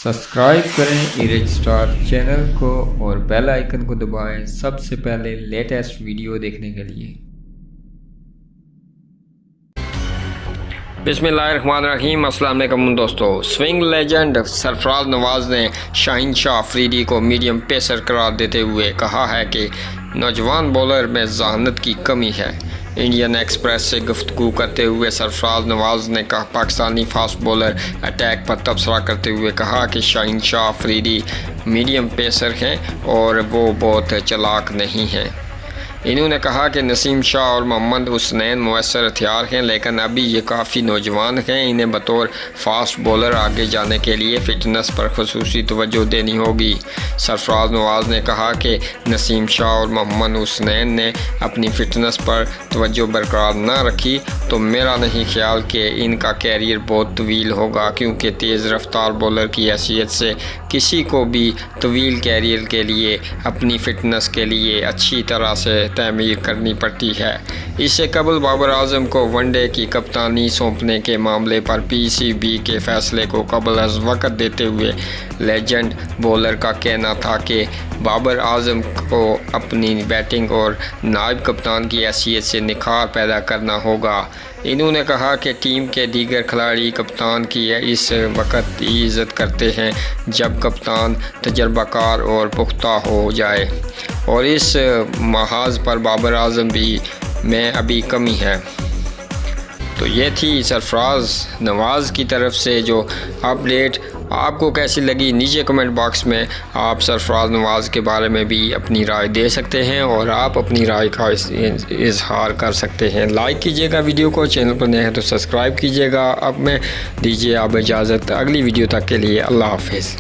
Subscribe करें erase star channel को और बेल आइकन को दबाएं सबसे पहले लेटेस्ट वीडियो देखने के लिए। बिस्मिल्लाहिर्रहमानिर्रहीम। अस्सलाम वालेकुम दोस्तों। स्विंग लेजेंड सरफराज नवाज़ ने शाहीन शाह अफरीदी को मीडियम पेसर करार देते हुए कहा है कि नौजवान बॉलर में जहानत की कमी है। इंडियन एक्सप्रेस से गुफ्तगू करते हुए सरफराज नवाज़ ने कहा पाकिस्तानी फास्ट बॉलर अटैक पर तबसरा करते हुए कहा कि शाहीन शाह अफरीदी मीडियम पेसर हैं और वो बहुत चालाक नहीं हैं। इन्होंने कहा कि नसीम शाह और मोहम्मद हुसनैन मुयस्सर हथियार हैं, लेकिन अभी ये काफ़ी नौजवान हैं। इन्हें बतौर फास्ट बॉलर आगे जाने के लिए फ़िटनेस पर खुसूसी तवज्जो देनी होगी। सरफराज नवाज़ ने कहा कि नसीम शाह और मोहम्मद हुसनैन ने अपनी फ़िटनेस पर तवज्जो बरकरार न रखी तो मेरा नहीं ख्याल कि इनका कैरियर बहुत तवील होगा, क्योंकि तेज़ रफ्तार बॉलर की हैसियत से किसी को भी तवील कैरियर के लिए अपनी फ़िटनेस के लिए अच्छी तरह से तमीर करनी पड़ती है। इससे कबल बाबर आजम को वनडे की कप्तानी सौंपने के मामले पर पीसीबी के फैसले को कबल अज़ वक़्त देते हुए लेजेंड बॉलर का कहना था कि बाबर आजम को अपनी बैटिंग और नायब कप्तान की हैसियत से निखार पैदा करना होगा। इन्होंने कहा कि टीम के दीगर खिलाड़ी कप्तान की इस वक्त इज़्ज़त करते हैं जब कप्तान तजर्बाकार और पुख्ता हो जाए, और इस महाज पर बाबर आजम भी में अभी कमी है। तो ये थी सरफराज नवाज़ की तरफ से जो अपडेट। आपको कैसी लगी नीचे कमेंट बॉक्स में आप सरफराज नवाज़ के बारे में भी अपनी राय दे सकते हैं और आप अपनी राय का इजहार कर सकते हैं। लाइक कीजिएगा वीडियो को, चैनल पर नए हैं तो सब्सक्राइब कीजिएगा। अब मैं दीजिए आप इजाज़त, अगली वीडियो तक के लिए अल्लाह हाफिज़।